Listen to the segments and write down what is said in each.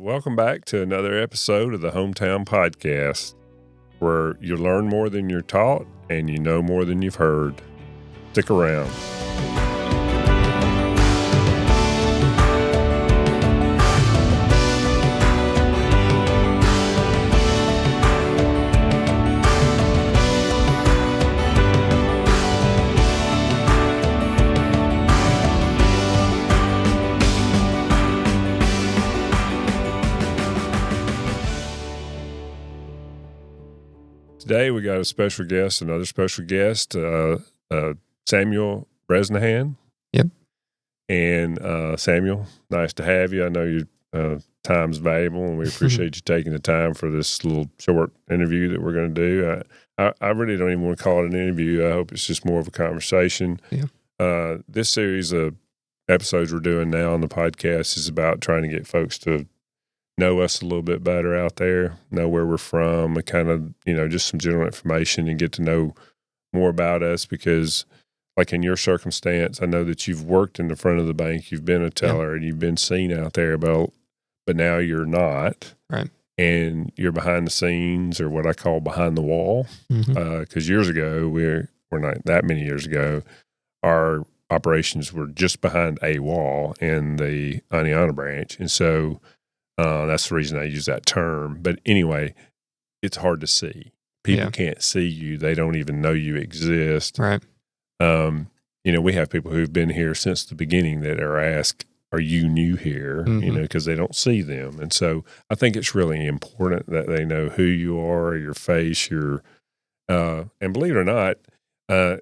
welcome back to another episode of the HomeTown podcast, where you learn more than you're taught and you know more than you've heard. Stick around. Today we got another special guest, Samuel Bresnahan. Yep. And Samuel, nice to have you. I know your time's valuable, and we appreciate you taking the time for this little short interview that we're going to do. I really don't even want to call it an interview. I hope it's just more of a conversation. Yeah. This series of episodes we're doing now on the podcast is about trying to get folks to know us a little bit better out there, know where we're from, and kind of, just some general information and get to know more about us because, like in your circumstance, I know that you've worked in the front of the bank, you've been a teller, and you've been seen out there, but now you're not. Right. And you're behind the scenes, or what I call behind the wall. Because years ago, we're not that many years ago, our operations were just behind a wall in the Aniana branch. And so that's the reason I use that term. But anyway, it's hard to see. People can't see you. They don't even know you exist. Right. We have people who've been here since the beginning that are asked, are you new here? Because they don't see them. And so I think it's really important that they know who you are, your face, and believe it or not,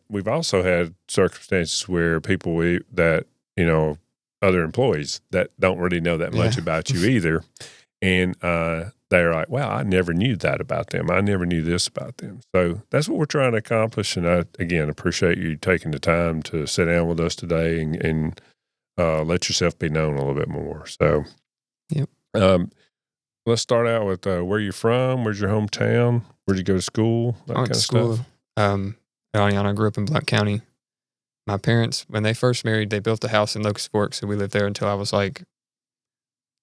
we've also had circumstances where people other employees that don't really know that much about you either. And they're like, wow, I never knew that about them. I never knew this about them. So that's what we're trying to accomplish. And I, again, appreciate you taking the time to sit down with us today and let yourself be known a little bit more. So let's start out with where you're from. Where's your hometown? Where'd you go to school? I went to school in Aniana. I grew up in Blount County. My parents, when they first married, they built a house in Locust Fork, so we lived there until I was like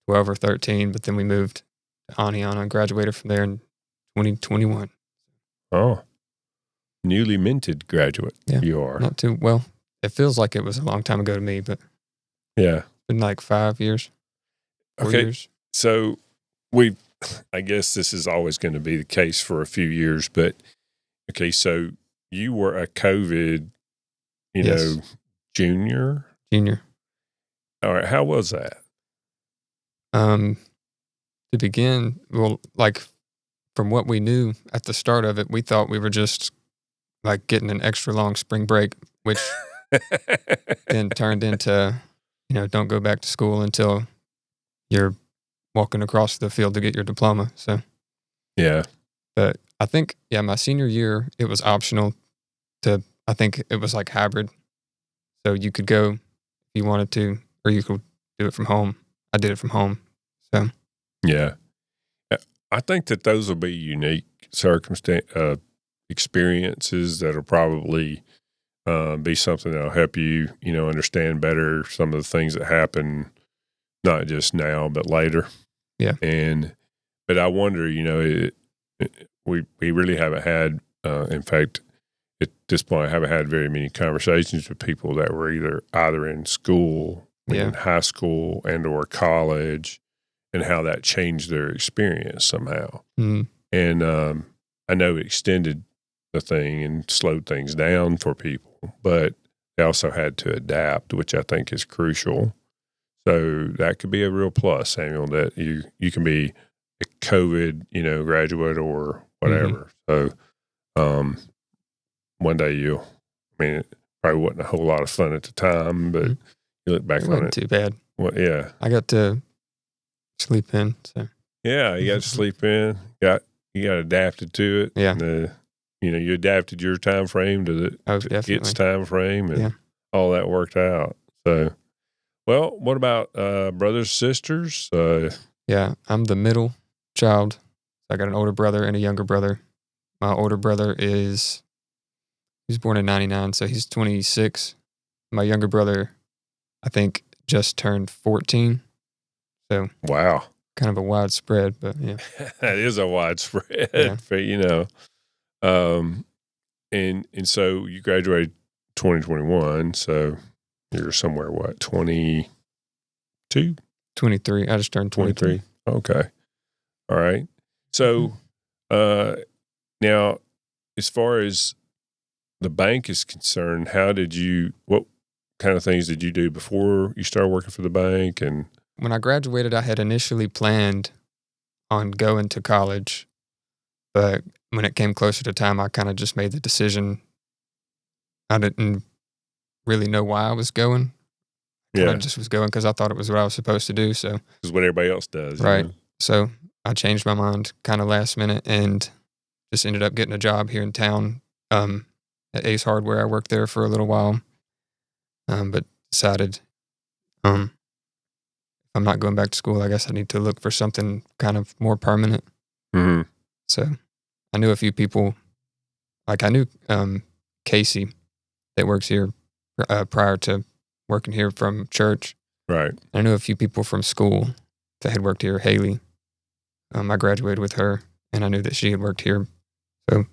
12 or 13, but then we moved to Aniana and graduated from there in 2021. Oh, newly minted graduate you are. Not too, well, it feels like it was a long time ago to me, but yeah, been like 5 years, 4 years. So I guess this is always going to be the case for a few years, but okay, so you were a COVID junior. All right. How was that? To begin, well, like from what we knew at the start of it, we thought we were just like getting an extra long spring break, which then turned into, don't go back to school until you're walking across the field to get your diploma. So, yeah. But I think, my senior year, it was optional I think it was like hybrid. So you could go if you wanted to, or you could do it from home. I did it from home. So, yeah. I think that those will be unique experiences that'll probably be something that'll help you, understand better some of the things that happen, not just now, but later. Yeah. But I wonder, we really haven't had, in fact, at this point, I haven't had very many conversations with people that were either in school, in high school, and or college, and how that changed their experience somehow. Mm-hmm. And I know it extended the thing and slowed things down for people, but they also had to adapt, which I think is crucial. So that could be a real plus, Samuel, that you can be a COVID, graduate or whatever. So, one day it probably wasn't a whole lot of fun at the time, but you look back on it. Wasn't too bad. Well, yeah. I got to sleep in. So. Yeah, you got to sleep in. You got adapted to it. Yeah. And, you adapted your time frame to its time frame, and all that worked out. So, well, what about brothers, sisters? Yeah, I'm the middle child. I got an older brother and a younger brother. My older brother he's born in 99, so he's 26. My younger brother, I think, just turned 14. So wow. kind of a widespread, but yeah. That is a widespread, Yeah. And so you graduated 2021, so you're somewhere, what, 22? 23. I just turned 23. Okay. All right. So now, as far as the bank is concerned, what kind of things did you do before you started working for the bank? And when I graduated, I had initially planned on going to college, but when it came closer to time, I kind of just made the decision. I didn't really know why I was going. I just was going because I thought it was what I was supposed to do. So it's what everybody else does. Right. You know? So I changed my mind kind of last minute and just ended up getting a job here in town at Ace Hardware. I worked there for a little while, but decided if I'm not going back to school, I guess I need to look for something kind of more permanent. Mm-hmm. So I knew a few people, like I knew Casey that works here prior to working here from church. Right. I knew a few people from school that had worked here, Haley. I graduated with her, and I knew that she had worked here. So,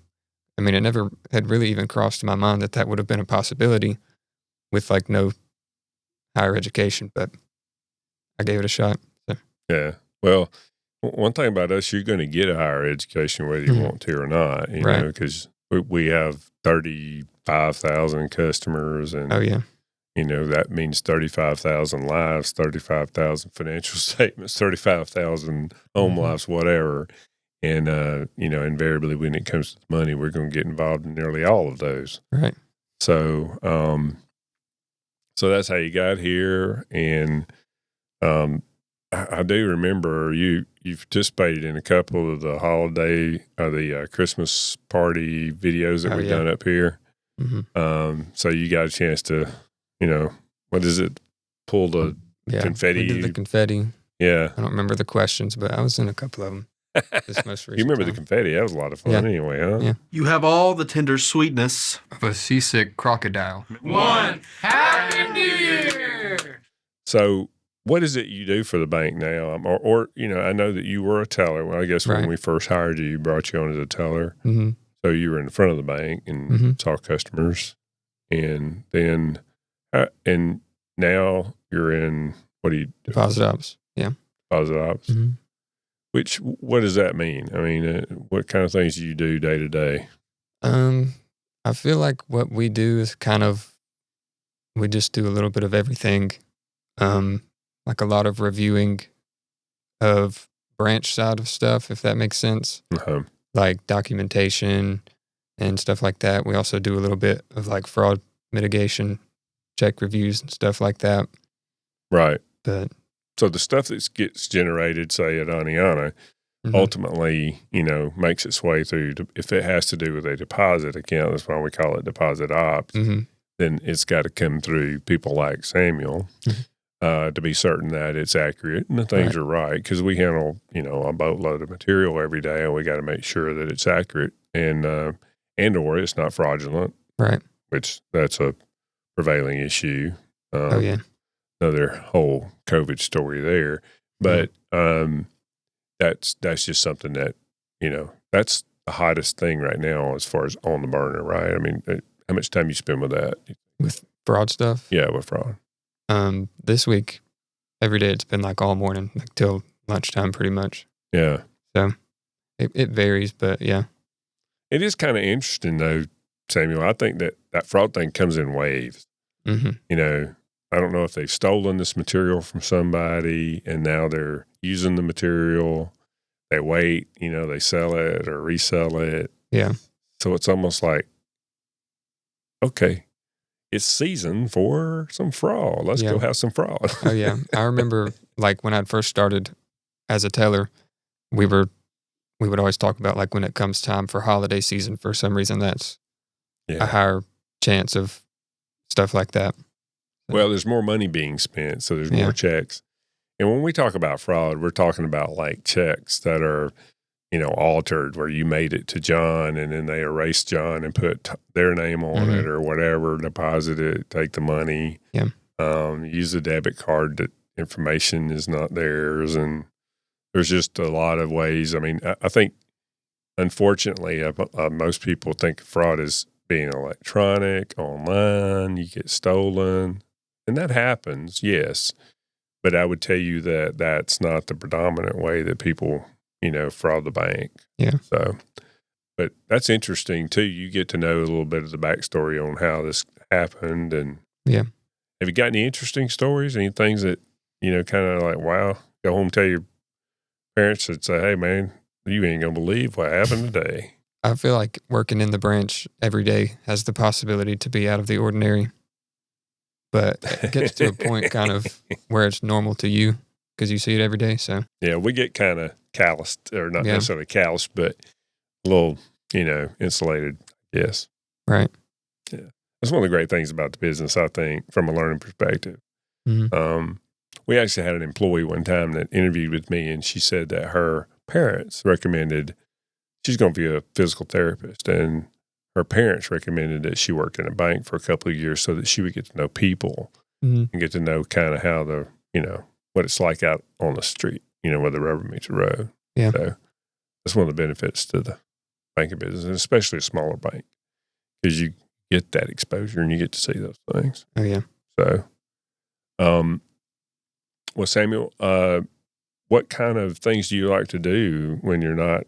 I mean, it never had really even crossed my mind that would have been a possibility with like no higher education, but I gave it a shot. So. Yeah. Well, one thing about us, you're going to get a higher education whether you want to or not, you know, because we have 35,000 customers and, you know, that means 35,000 lives, 35,000 financial statements, 35,000 home lives, whatever. And, you know, invariably when it comes to money, we're going to get involved in nearly all of those. Right. So, so that's how you got here. And, I do remember you participated in a couple of the the Christmas party videos that we've done up here. Mm-hmm. So you got a chance to, you know, what is it? Pull the confetti. We did the confetti. Yeah. I don't remember the questions, but I was in a couple of them. This most recent You remember time. the confetti? That was a lot of fun anyway, huh? Yeah. You have all the tender sweetness of a seasick crocodile. One Happy New Year! So what is it you do for the bank now? Or you know, I know that you were a teller. Well, I guess when we first hired you, brought you on as a teller. Mm-hmm. So you were in the front of the bank and saw customers. And then, and now you're in, what do you do? Deposit ops. Yeah. Deposit ops. Mm-hmm. What does that mean? I mean, what kind of things do you do day to day? I feel like what we do is we just do a little bit of everything. Like a lot of reviewing of branch side of stuff, if that makes sense. Like documentation and stuff like that. We also do a little bit of like fraud mitigation, check reviews and stuff like that. Right. But so the stuff that gets generated, say at Aniana, ultimately, you know, makes its way through. If it has to do with a deposit account, that's why we call it deposit ops. Then it's got to come through people like Samuel to be certain that it's accurate and the things are right. Because we handle, you know, a boatload of material every day, and we got to make sure that it's accurate and or it's not fraudulent. Right. Which that's a prevailing issue. Another whole COVID story there. But that's just something that, you know, that's the hottest thing right now as far as on the burner, right? I mean, how much time you spend with that? With fraud stuff? Yeah, with fraud. This week, every day it's been like all morning, like till lunchtime pretty much. Yeah. So it varies, but yeah. It is kind of interesting though, Samuel. I think that fraud thing comes in waves. You know, I don't know if they've stolen this material from somebody and now they're using the material. They wait, you know, they sell it or resell it. Yeah. So it's almost like, okay, it's season for some fraud. Let's go have some fraud. Oh, yeah. I remember like when I'd first started as a teller, we would always talk about like when it comes time for holiday season, for some reason, that's a higher chance of stuff like that. Well, there's more money being spent, so there's more checks. And when we talk about fraud, we're talking about like checks that are, you know, altered where you made it to John and then they erase John and put their name on it or whatever, deposit it, take the money, use the debit card that information is not theirs. And there's just a lot of ways. I mean, I think, unfortunately, most people think fraud is being electronic, online, you get stolen, and that happens, yes. But I would tell you that that's not the predominant way that people, fraud the bank. Yeah. So, but that's interesting too. You get to know a little bit of the backstory on how this happened. And yeah. Have you got any interesting stories? Any things that, kind of like, wow, go home and tell your parents and say, hey, man, you ain't going to believe what happened today. I feel like working in the branch every day has the possibility to be out of the ordinary, but it gets to a point kind of where it's normal to you because you see it every day. So yeah, we get kind of calloused, or not necessarily calloused, but a little, insulated. Yes. Right. Yeah. That's one of the great things about the business, I think, from a learning perspective. Mm-hmm. We actually had an employee one time that interviewed with me, and she said that her parents recommended she's going to be a physical therapist, and her parents recommended that she worked in a bank for a couple of years so that she would get to know people and get to know kind of how what it's like out on the street, where the rubber meets the road. Yeah. So that's one of the benefits to the banking business, and especially a smaller bank, because you get that exposure and you get to see those things. Oh, yeah. So, well, Samuel, what kind of things do you like to do when you're not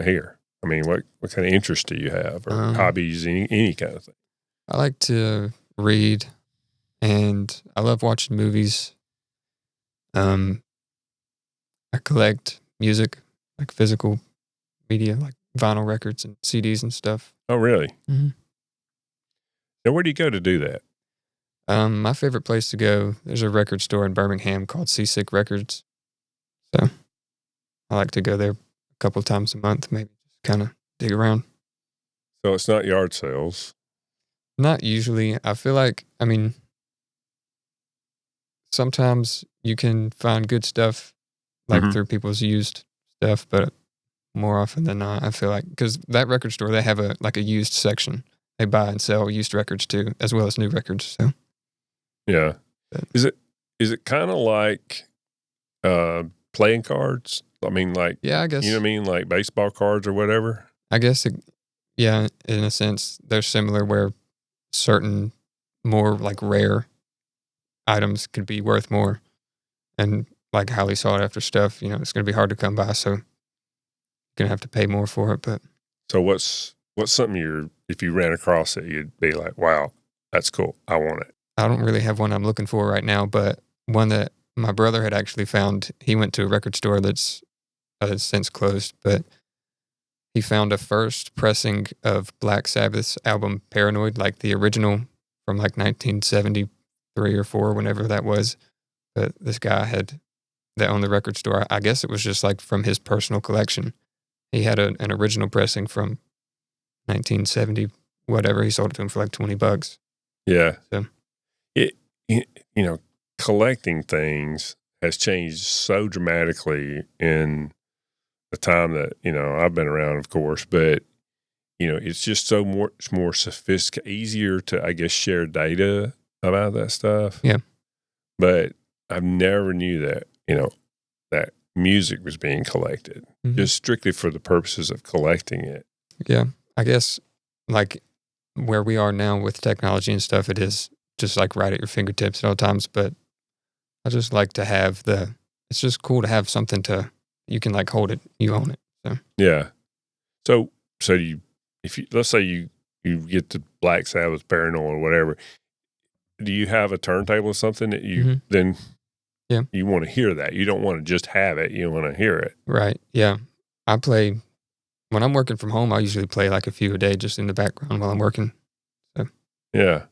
here? I mean, what kind of interests do you have, or hobbies, any kind of thing? I like to read, and I love watching movies. I collect music, like physical media, like vinyl records and CDs and stuff. Oh, really? Mm-hmm. Now, where do you go to do that? My favorite place to go, there's a record store in Birmingham called Seasick Records. So I like to go there a couple times a month, maybe just kind of dig around. So it's not yard sales? Not usually. I feel like, sometimes you can find good stuff like through people's used stuff, but more often than not, I feel like, because that record store, they have a used section. They buy and sell used records too, as well as new records. So yeah. But, is it kind of like playing cards? I mean, like, yeah, I guess. You know what I mean? Like baseball cards or whatever? I guess, yeah, in a sense, they're similar where certain more like rare items could be worth more. And like highly sought after stuff, it's going to be hard to come by. So you're going to have to pay more for it. But so what's something if you ran across it, you'd be like, wow, that's cool. I want it. I don't really have one I'm looking for right now, but one that my brother had actually found. He went to a record store that's since closed, but he found a first pressing of Black Sabbath's album Paranoid, like the original from like 1973 or 4, whenever that was. But this guy that owned the record store, I guess it was just like from his personal collection. He had an original pressing from 1970, whatever. He sold it to him for like $20. Yeah. So collecting things has changed so dramatically in the time that, I've been around, of course, but, it's just so much more sophisticated, easier to, I guess, share data about that stuff. Yeah. But I never knew that, that music was being collected just strictly for the purposes of collecting it. Yeah. I guess like where we are now with technology and stuff, it is just like right at your fingertips at all times. But I just like to have it's just cool to have something you can like hold it, you own it. So yeah. So let's say you get the Black Sabbath Paranoid or whatever, do you have a turntable or something that you then you want to hear that? You don't want to just have it, you want to hear it. Right. Yeah. I play when I'm working from home. I usually play like a few a day just in the background while I'm working. So yeah.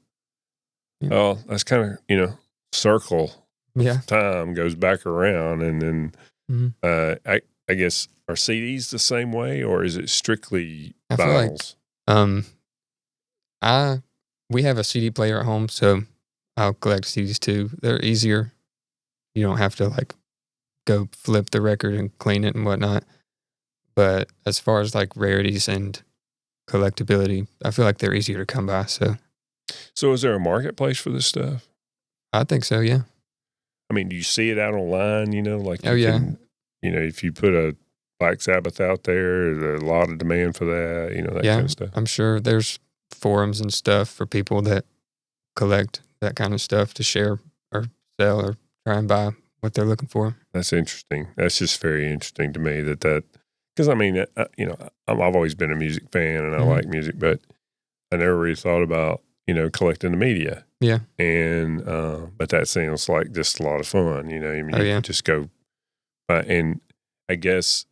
Oh, that's kind of circle. Yeah. Time goes back around, and then I guess are CDs the same way, or is it strictly vinyls? I feel like we have a CD player at home, so I'll collect CDs too. They're easier. You don't have to like go flip the record and clean it and whatnot. But as far as like rarities and collectability, I feel like they're easier to come by. So is there a marketplace for this stuff? I think so. Yeah. I mean, do you see it out online? Like, oh yeah, if you put a Black Sabbath out there's a lot of demand for that, that kind of stuff. I'm sure there's forums and stuff for people that collect that kind of stuff to share or sell or try and buy what they're looking for. That's interesting. That's just very interesting to me because I've always been a music fan and I like music, but I never really thought about, collecting the media. Yeah. And, but that seems like just a lot of fun, you can just go, and I guess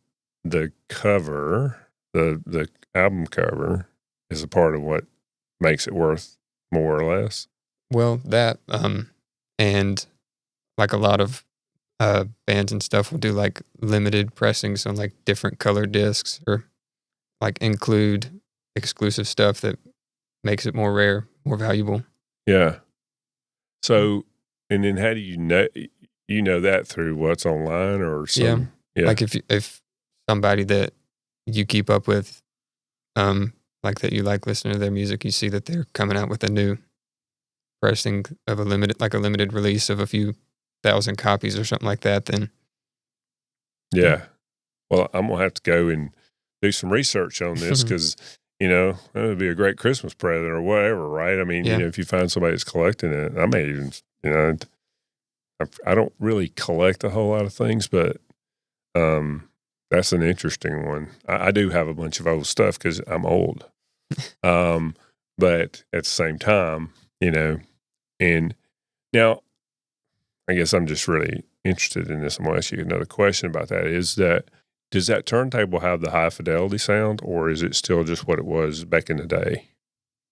the cover, the album cover is a part of what makes it worth more or less. Well, that, and like a lot of bands and stuff will do like limited pressings on like different color discs or like include exclusive stuff that makes it more rare, more valuable. Yeah. So, and then how do you know that through what's online or some? Yeah. Like if somebody that you keep up with, like that you like listening to their music, you see that they're coming out with a new pressing of a limited release of a few thousand copies or something like that, then yeah. Well, I'm gonna have to go and do some research on this because that would be a great Christmas present or whatever, right? I mean, if you find somebody that's collecting it, I may even, I don't really collect a whole lot of things, but that's an interesting one. I do have a bunch of old stuff because I'm old, but at the same time, and now I guess I'm just really interested in this. I'm going to ask you another question about that. Does that turntable have the high fidelity sound, or is it still just what it was back in the day?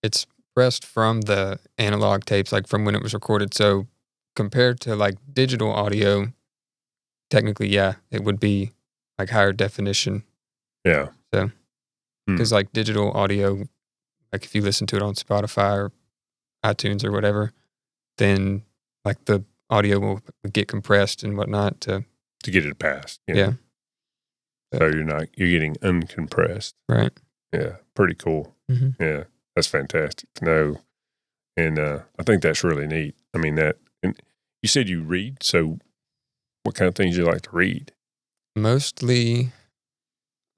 It's pressed from the analog tapes, like from when it was recorded. So compared to like digital audio, technically, it would be like higher definition. Yeah. So, because like digital audio, like if you listen to it on Spotify or iTunes or whatever, then like the audio will get compressed and whatnot to get it past. Yeah. So you're getting uncompressed. Right. Yeah. Pretty cool. Mm-hmm. Yeah. That's fantastic to know. And I think that's really neat. I mean, and you said you read. So what kind of things you like to read? I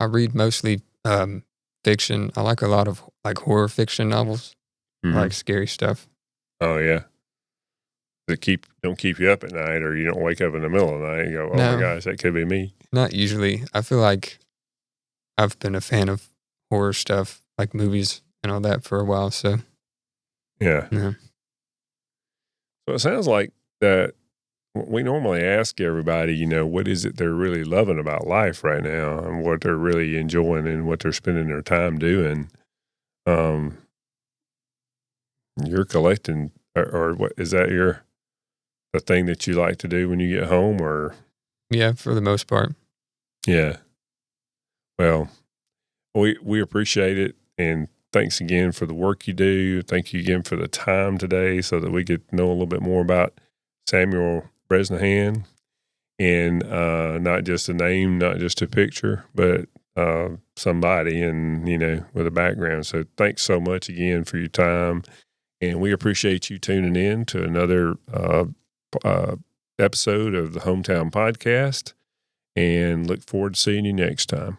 read mostly fiction. I like a lot of like horror fiction novels. I like scary stuff. Oh, yeah. Don't keep you up at night, or you don't wake up in the middle of the night and go, oh No, my gosh, that could be me. Not usually. I feel like I've been a fan of horror stuff, like movies and all that for a while. So yeah. So it sounds like that we normally ask everybody, what is it they're really loving about life right now and what they're really enjoying and what they're spending their time doing. You're collecting, or what is that the thing that you like to do when you get home, or? Yeah, for the most part. Yeah. Well, we appreciate it, and thanks again for the work you do. Thank you again for the time today so that we get to know a little bit more about Samuel Bresnahan, and not just a name, not just a picture, but somebody and, with a background. So thanks so much again for your time, and we appreciate you tuning in to another episode of the HomeTown podcast, and look forward to seeing you next time.